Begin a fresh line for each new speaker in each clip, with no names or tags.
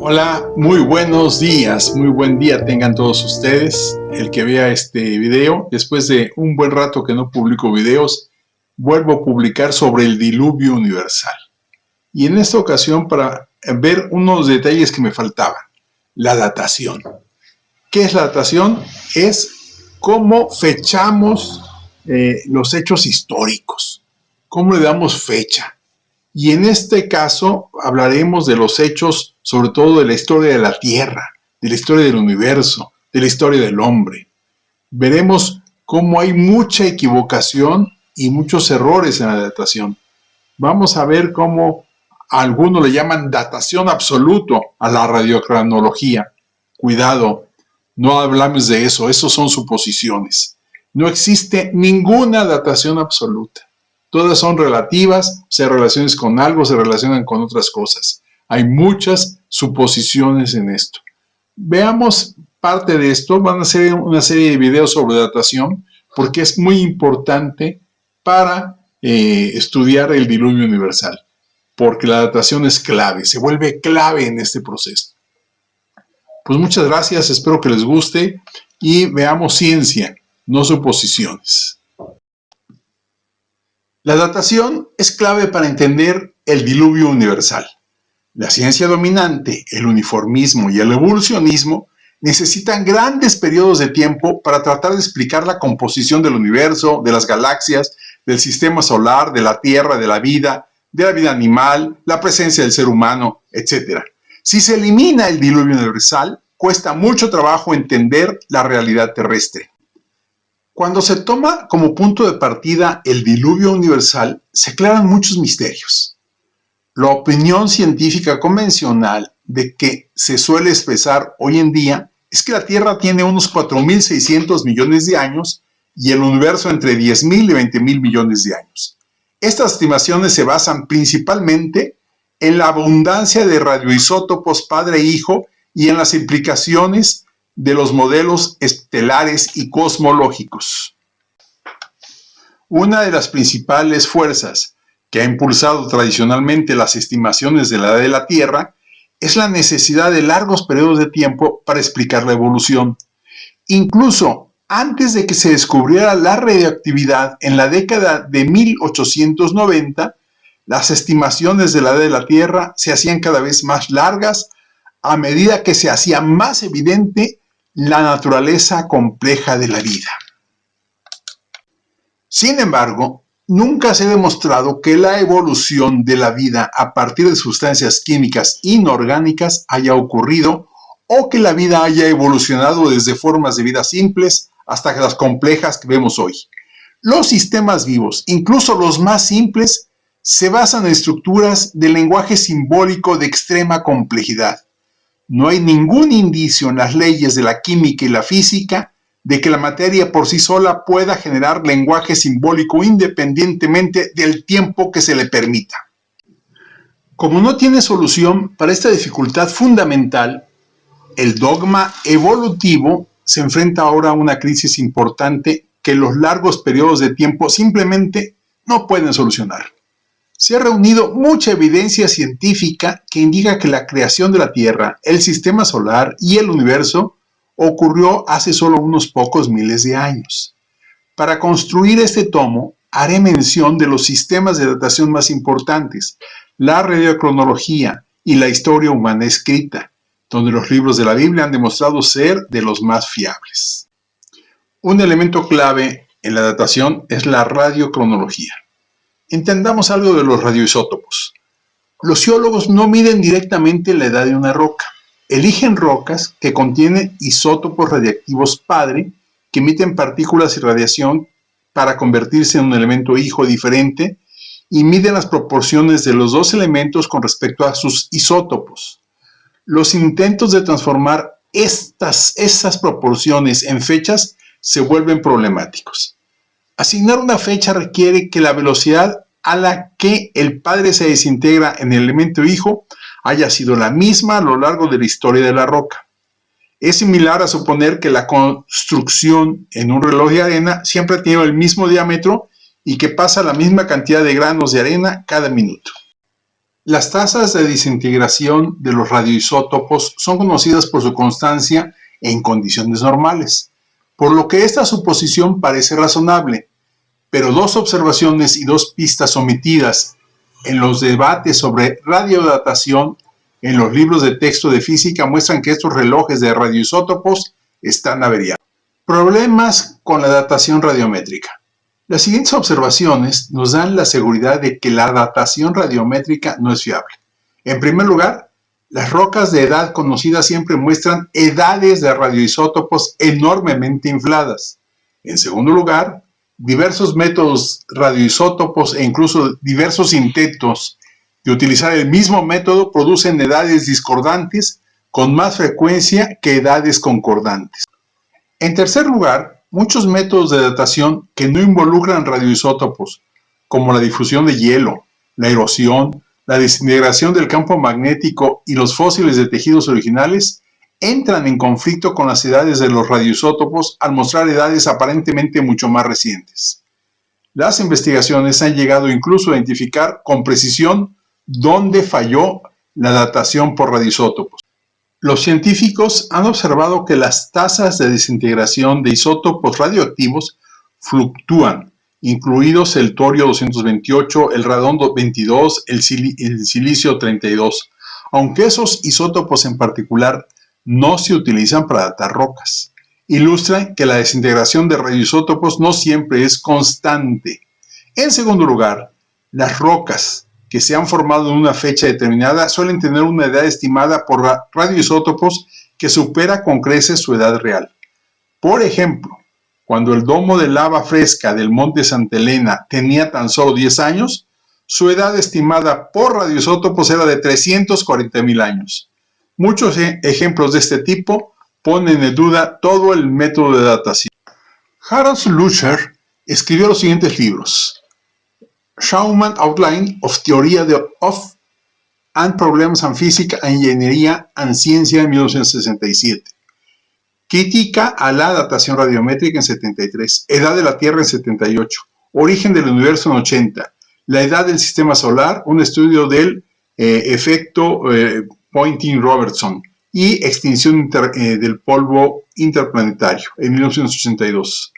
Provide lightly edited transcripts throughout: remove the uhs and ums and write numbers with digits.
Hola, muy buenos días, muy buen día tengan todos ustedes. El que vea este video, después de un buen rato que no publico videos, vuelvo a publicar sobre el diluvio universal. Y en esta ocasión para ver unos detalles que me faltaban. La datación. ¿Qué es la datación? Es cómo fechamos los hechos históricos. ¿Cómo le damos fecha? Y en este caso hablaremos de los hechos, sobre todo de la historia de la Tierra, de la historia del universo, de la historia del hombre. Veremos cómo hay mucha equivocación y muchos errores en la datación. Vamos a ver cómo algunos le llaman datación absoluto a la radiocronología. Cuidado, no hablamos de eso, esos son suposiciones. No existe ninguna datación absoluta. Todas son relativas, se relacionan con algo, se relacionan con otras cosas. Hay muchas suposiciones en esto. Veamos parte de esto. Van a ser una serie de videos sobre datación porque es muy importante para estudiar el diluvio universal. Porque la datación es clave, se vuelve clave en este proceso. Pues muchas gracias, espero que les guste y veamos ciencia, no suposiciones. La datación es clave para entender el diluvio universal. La ciencia dominante, el uniformismo y el evolucionismo necesitan grandes periodos de tiempo para tratar de explicar la composición del universo, de las galaxias, del sistema solar, de la Tierra, de la vida animal, la presencia del ser humano, etc. Si se elimina el diluvio universal, cuesta mucho trabajo entender la realidad terrestre. Cuando se toma como punto de partida el diluvio universal, se aclaran muchos misterios. La opinión científica convencional de que se suele expresar hoy en día es que la Tierra tiene unos 4.600 millones de años y el universo entre 10.000 y 20.000 millones de años. Estas estimaciones se basan principalmente en la abundancia de radioisótopos padre e hijo y en las implicaciones de los modelos estelares y cosmológicos. Una de las principales fuerzas que ha impulsado tradicionalmente las estimaciones de la edad de la Tierra es la necesidad de largos periodos de tiempo para explicar la evolución. Incluso antes de que se descubriera la radioactividad en la década de 1890, las estimaciones de la edad de la Tierra se hacían cada vez más largas a medida que se hacía más evidente la naturaleza compleja de la vida. Sin embargo, nunca se ha demostrado que la evolución de la vida a partir de sustancias químicas inorgánicas haya ocurrido o que la vida haya evolucionado desde formas de vida simples hasta las complejas que vemos hoy. Los sistemas vivos, incluso los más simples, se basan en estructuras de lenguaje simbólico de extrema complejidad. No hay ningún indicio en las leyes de la química y la física de que la materia por sí sola pueda generar lenguaje simbólico independientemente del tiempo que se le permita. Como no tiene solución para esta dificultad fundamental, el dogma evolutivo se enfrenta ahora a una crisis importante que los largos periodos de tiempo simplemente no pueden solucionar. Se ha reunido mucha evidencia científica que indica que la creación de la Tierra, el sistema solar y el universo ocurrió hace solo unos pocos miles de años. Para construir este tomo, haré mención de los sistemas de datación más importantes, la radiocronología y la historia humana escrita, donde los libros de la Biblia han demostrado ser de los más fiables. Un elemento clave en la datación es la radiocronología. Entendamos algo de los radioisótopos. Los geólogos no miden directamente la edad de una roca. Eligen rocas que contienen isótopos radiactivos padre que emiten partículas y radiación para convertirse en un elemento hijo diferente y miden las proporciones de los dos elementos con respecto a sus isótopos. Los intentos de transformar esas proporciones en fechas se vuelven problemáticos. Asignar una fecha requiere que la velocidad a la que el padre se desintegra en el elemento hijo haya sido la misma a lo largo de la historia de la roca. Es similar a suponer que la construcción en un reloj de arena siempre ha tenido el mismo diámetro y que pasa la misma cantidad de granos de arena cada minuto. Las tasas de desintegración de los radioisótopos son conocidas por su constancia en condiciones normales, por lo que esta suposición parece razonable, pero dos observaciones y dos pistas omitidas en los debates sobre radiodatación en los libros de texto de física muestran que estos relojes de radioisótopos están averiados. Problemas con la datación radiométrica. Las siguientes observaciones nos dan la seguridad de que la datación radiométrica no es fiable. En primer lugar, las rocas de edad conocida siempre muestran edades de radioisótopos enormemente infladas. En segundo lugar, diversos métodos radioisótopos e incluso diversos intentos de utilizar el mismo método producen edades discordantes con más frecuencia que edades concordantes. En tercer lugar, muchos métodos de datación que no involucran radioisótopos, como la difusión de hielo, la erosión, la desintegración del campo magnético y los fósiles de tejidos originales, entran en conflicto con las edades de los radioisótopos al mostrar edades aparentemente mucho más recientes. Las investigaciones han llegado incluso a identificar con precisión dónde falló la datación por radioisótopos. Los científicos han observado que las tasas de desintegración de isótopos radioactivos fluctúan, incluidos el torio 228, el radón 22, el silicio 32, aunque esos isótopos en particular no se utilizan para datar rocas. Ilustran que la desintegración de radioisótopos no siempre es constante. En segundo lugar, las rocas que se han formado en una fecha determinada suelen tener una edad estimada por radioisótopos que supera con creces su edad real. Por ejemplo, cuando el domo de lava fresca del monte Santa Elena tenía tan solo 10 años, su edad estimada por radioisótopos era de 340,000 años. Muchos ejemplos de este tipo ponen en duda todo el método de datación. Harald Schulze escribió los siguientes libros: Schumann Outline of Theoria of and Problems and Physics and Ingeniería and Ciencia en 1967. Crítica a la datación radiométrica en 73. Edad de la Tierra en 78. Origen del universo en 80. La edad del sistema solar, un estudio del efecto Poynting-Robertson y extinción del polvo interplanetario en 1982.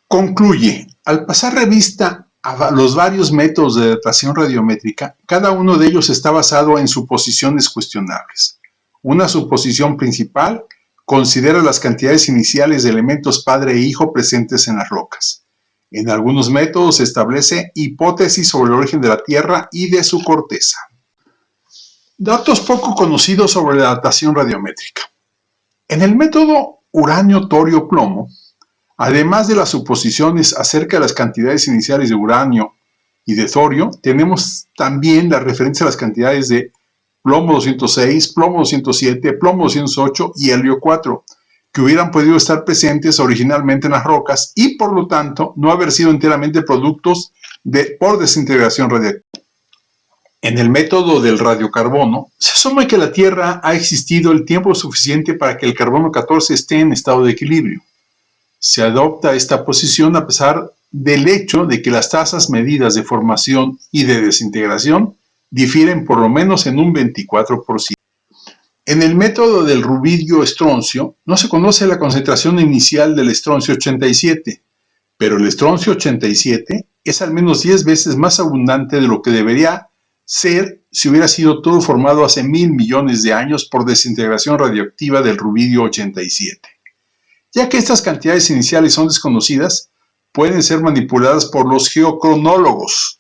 Concluye, al pasar revista a los varios métodos de datación radiométrica, cada uno de ellos está basado en suposiciones cuestionables. Una suposición principal considera las cantidades iniciales de elementos padre e hijo presentes en las rocas. En algunos métodos se establece hipótesis sobre el origen de la Tierra y de su corteza. Datos poco conocidos sobre la datación radiométrica. En el método uranio-torio-plomo, además de las suposiciones acerca de las cantidades iniciales de uranio y de torio, tenemos también la referencia a las cantidades de plomo 206, plomo 207, plomo 208 y helio 4, que hubieran podido estar presentes originalmente en las rocas y por lo tanto no haber sido enteramente productos por desintegración radiactiva. En el método del radiocarbono, se asume que la Tierra ha existido el tiempo suficiente para que el carbono 14 esté en estado de equilibrio. Se adopta esta posición a pesar del hecho de que las tasas medidas de formación y de desintegración difieren por lo menos en un 24%. En el método del rubidio-estroncio no se conoce la concentración inicial del estroncio 87, pero el estroncio 87 es al menos 10 veces más abundante de lo que debería ser si hubiera sido todo formado hace 1,000 millones de años por desintegración radioactiva del rubidio 87. Ya que estas cantidades iniciales son desconocidas, pueden ser manipuladas por los geocronólogos.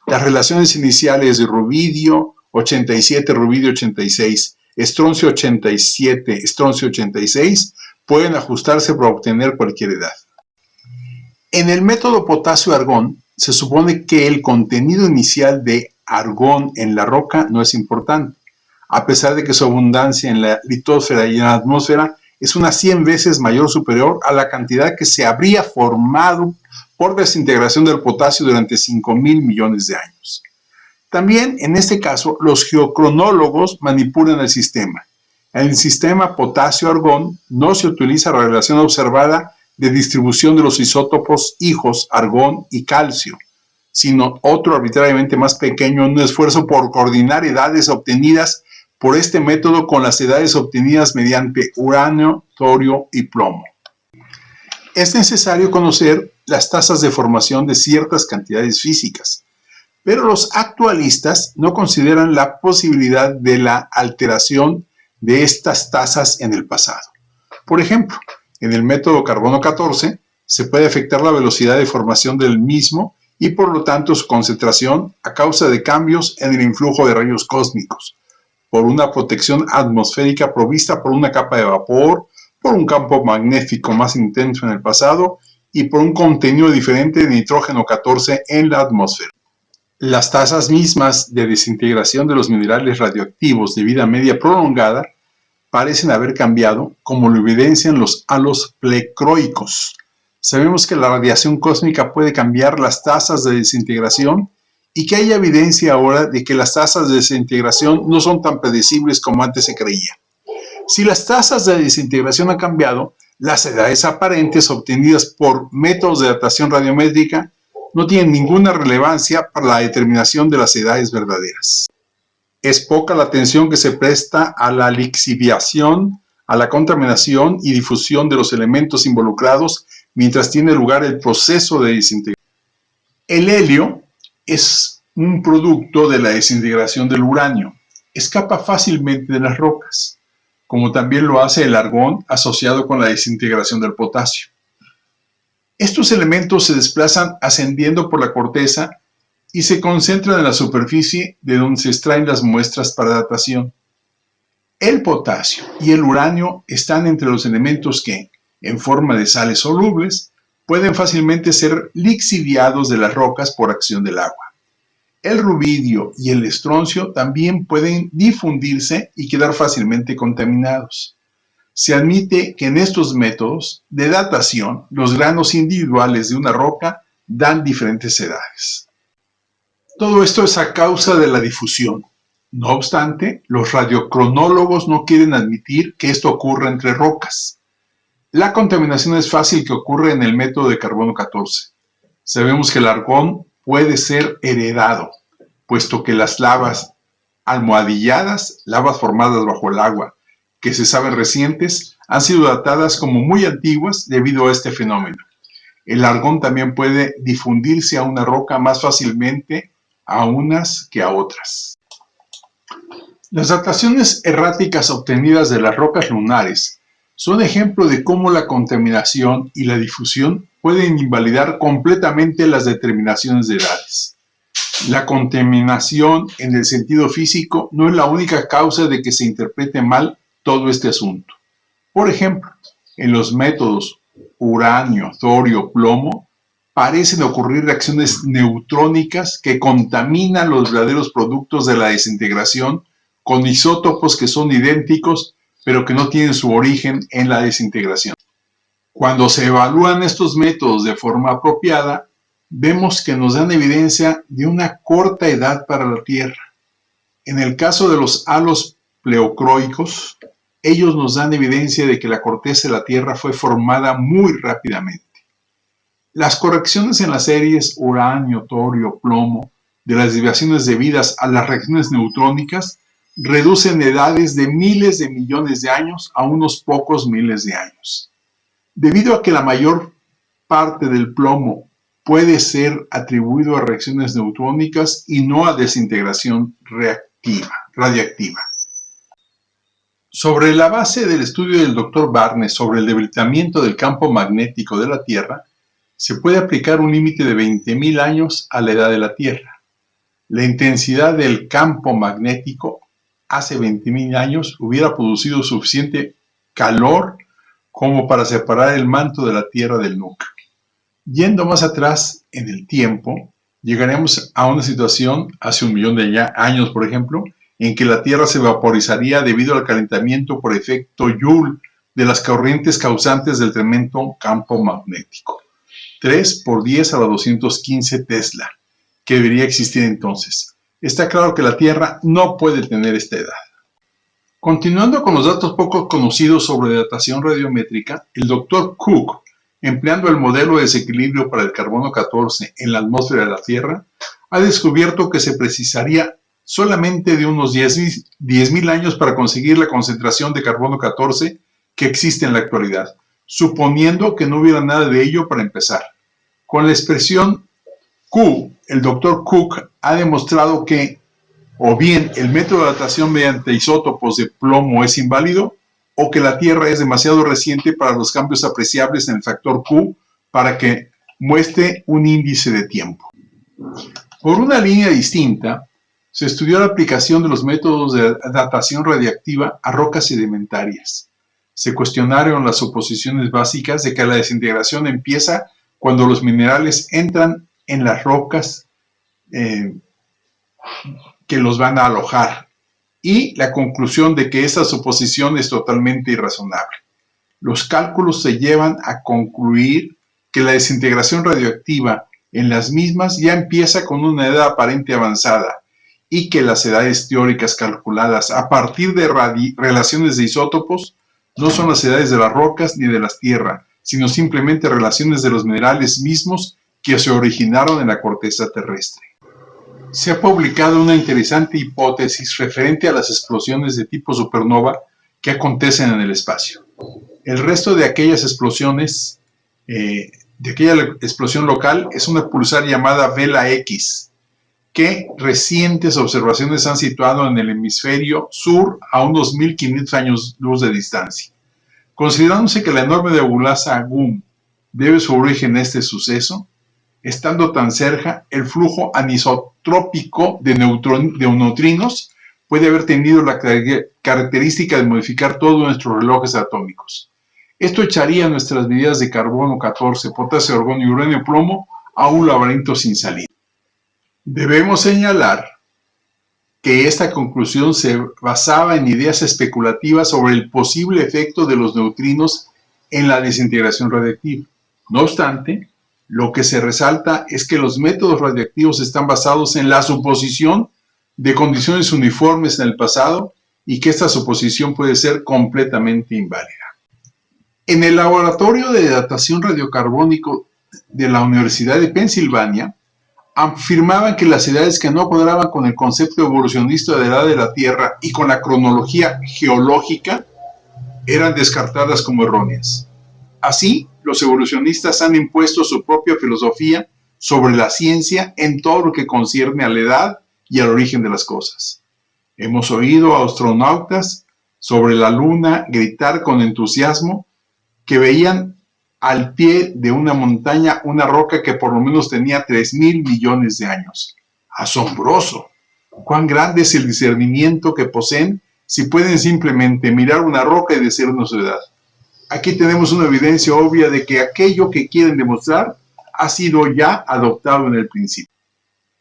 Las relaciones iniciales de rubidio 87, rubidio 86, estroncio 87, estroncio 86 pueden ajustarse para obtener cualquier edad. En el método potasio-argón, se supone que el contenido inicial de argón en la roca no es importante, a pesar de que su abundancia en la litosfera y en la atmósfera es unas 100 veces mayor superior a la cantidad que se habría formado por desintegración del potasio durante 5,000 millones de años. También, en este caso, los geocronólogos manipulan el sistema. En el sistema potasio-argón no se utiliza la relación observada de distribución de los isótopos hijos, argón y calcio. sino otro arbitrariamente más pequeño en un esfuerzo por coordinar edades obtenidas por este método con las edades obtenidas mediante uranio, torio y plomo. Es necesario conocer las tasas de formación de ciertas cantidades físicas, pero los actualistas no consideran la posibilidad de la alteración de estas tasas en el pasado. Por ejemplo, en el método carbono 14 se puede afectar la velocidad de formación del mismo y por lo tanto su concentración a causa de cambios en el influjo de rayos cósmicos, por una protección atmosférica provista por una capa de vapor, por un campo magnético más intenso en el pasado y por un contenido diferente de nitrógeno 14 en la atmósfera. Las tasas mismas de desintegración de los minerales radioactivos de vida media prolongada parecen haber cambiado, como lo evidencian los halos plecroicos. Sabemos que la radiación cósmica puede cambiar las tasas de desintegración y que hay evidencia ahora de que las tasas de desintegración no son tan predecibles como antes se creía. Si las tasas de desintegración han cambiado, las edades aparentes obtenidas por métodos de datación radiométrica no tienen ninguna relevancia para la determinación de las edades verdaderas. Es poca la atención que se presta a la lixiviación, a la contaminación y difusión de los elementos involucrados mientras tiene lugar el proceso de desintegración. El helio es un producto de la desintegración del uranio. Escapa fácilmente de las rocas, como también lo hace el argón asociado con la desintegración del potasio. Estos elementos se desplazan ascendiendo por la corteza y se concentran en la superficie de donde se extraen las muestras para datación. El potasio y el uranio están entre los elementos que, en forma de sales solubles, pueden fácilmente ser lixiviados de las rocas por acción del agua. El rubidio y el estroncio también pueden difundirse y quedar fácilmente contaminados. Se admite que en estos métodos de datación los granos individuales de una roca dan diferentes edades. Todo esto es a causa de la difusión. No obstante, los radiocronólogos no quieren admitir que esto ocurra entre rocas. La contaminación es fácil que ocurra en el método de carbono 14. Sabemos que el argón puede ser heredado, puesto que las lavas almohadilladas, lavas formadas bajo el agua, que se saben recientes, han sido datadas como muy antiguas debido a este fenómeno. El argón también puede difundirse a una roca más fácilmente a unas que a otras. Las dataciones erráticas obtenidas de las rocas lunares son ejemplo de cómo la contaminación y la difusión pueden invalidar completamente las determinaciones de edades. La contaminación en el sentido físico no es la única causa de que se interprete mal todo este asunto. Por ejemplo, en los métodos uranio, torio, plomo, parecen ocurrir reacciones neutrónicas que contaminan los verdaderos productos de la desintegración con isótopos que son idénticos, pero que no tienen su origen en la desintegración. Cuando se evalúan estos métodos de forma apropiada, vemos que nos dan evidencia de una corta edad para la Tierra. En el caso de los halos plecroicos, ellos nos dan evidencia de que la corteza de la Tierra fue formada muy rápidamente. Las correcciones en las series uranio, torio, plomo de las desviaciones debidas a las reacciones neutrónicas reducen edades de miles de millones de años a unos pocos miles de años. Debido a que la mayor parte del plomo puede ser atribuido a reacciones neutrónicas y no a desintegración radiactiva. Sobre la base del estudio del Dr. Barnes sobre el debilitamiento del campo magnético de la Tierra, se puede aplicar un límite de 20.000 años a la edad de la Tierra. La intensidad del campo magnético hace 20.000 años hubiera producido suficiente calor como para separar el manto de la Tierra del núcleo. Yendo más atrás en el tiempo, llegaremos a una situación hace 1 millón de años, por ejemplo, en que la Tierra se vaporizaría debido al calentamiento por efecto Joule de las corrientes causantes del tremendo campo magnético. 3 por 10 a la 215 Tesla, que debería existir entonces. Está claro que la Tierra no puede tener esta edad. Continuando con los datos poco conocidos sobre datación radiométrica, el Dr. Cook empleando el modelo de desequilibrio para el carbono 14 en la atmósfera de la Tierra, ha descubierto que se precisaría solamente de unos 10.000 años para conseguir la concentración de carbono 14 que existe en la actualidad, suponiendo que no hubiera nada de ello para empezar. Con la expresión Q, el Dr. Cook ha demostrado que o bien el método de datación mediante isótopos de plomo es inválido, o que la Tierra es demasiado reciente para los cambios apreciables en el factor Q para que muestre un índice de tiempo. Por una línea distinta, se estudió la aplicación de los métodos de datación radiactiva a rocas sedimentarias. Se cuestionaron las suposiciones básicas de que la desintegración empieza cuando los minerales entran en las rocas que los van a alojar, y la conclusión de que esa suposición es totalmente irrazonable. Los cálculos se llevan a concluir que la desintegración radioactiva en las mismas ya empieza con una edad aparente avanzada y que las edades teóricas calculadas a partir de relaciones de isótopos no son las edades de las rocas ni de las tierras, sino simplemente relaciones de los minerales mismos que se originaron en la corteza terrestre. Se ha publicado una interesante hipótesis referente a las explosiones de tipo supernova que acontecen en el espacio. El resto de aquellas explosiones, de aquella explosión local, es una pulsar llamada Vela X, que recientes observaciones han situado en el hemisferio sur a unos 1500 años luz de distancia. Considerándose que la enorme nebulosa GUM debe su origen a este suceso, estando tan cerca, el flujo anisotrópico de neutrinos puede haber tenido la característica de modificar todos nuestros relojes atómicos. Esto echaría nuestras medidas de carbono 14, potasio, argón y uranio plomo a un laberinto sin salida. Debemos señalar que esta conclusión se basaba en ideas especulativas sobre el posible efecto de los neutrinos en la desintegración radiactiva. No obstante, lo que se resalta es que los métodos radiactivos están basados en la suposición de condiciones uniformes en el pasado y que esta suposición puede ser completamente inválida. En el laboratorio de datación radiocarbónico de la Universidad de Pensilvania, afirmaban que las edades que no cuadraban con el concepto evolucionista de la edad de la Tierra y con la cronología geológica eran descartadas como erróneas. Así, los evolucionistas han impuesto su propia filosofía sobre la ciencia en todo lo que concierne a la edad y al origen de las cosas. Hemos oído a astronautas sobre la Luna gritar con entusiasmo que veían al pie de una montaña una roca que por lo menos tenía 3.000 millones de años. ¡Asombroso! ¡Cuán grande es el discernimiento que poseen si pueden simplemente mirar una roca y decirnos su edad! Aquí tenemos una evidencia obvia de que aquello que quieren demostrar ha sido ya adoptado en el principio.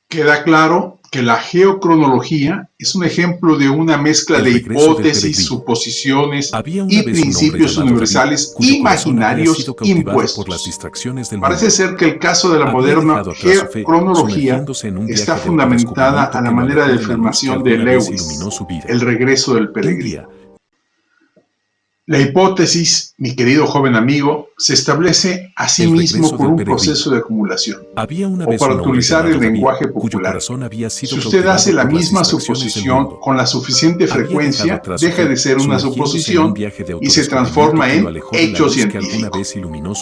Queda claro que la geocronología es un ejemplo de una mezcla de hipótesis, suposiciones y principios universales imaginarios impuestos. Parece ser que el caso de la moderna geocronología está fundamentada a la manera de afirmación de Lewis, el regreso del peregrino. La hipótesis, mi querido joven amigo, se establece a sí mismo por un proceso de acumulación, o para utilizar el lenguaje popular. Si usted hace la misma suposición con la suficiente frecuencia, deja de ser una suposición y se transforma en hecho científico.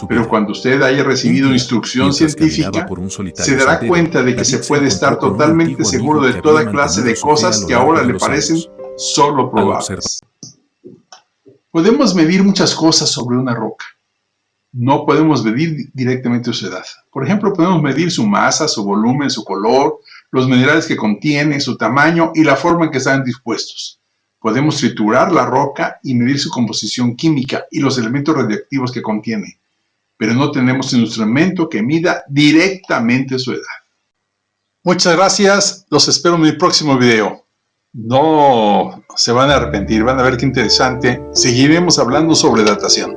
Pero cuando usted haya recibido instrucción científica, se dará cuenta de que se puede estar totalmente seguro de toda clase de cosas que ahora le parecen solo probables. Podemos medir muchas cosas sobre una roca. No podemos medir directamente su edad. Por ejemplo, podemos medir su masa, su volumen, su color, los minerales que contiene, su tamaño y la forma en que están dispuestos. Podemos triturar la roca y medir su composición química y los elementos radioactivos que contiene. Pero no tenemos un instrumento que mida directamente su edad. Muchas gracias. Los espero en mi próximo video. No se van a arrepentir, van a ver qué interesante. Seguiremos hablando sobre datación.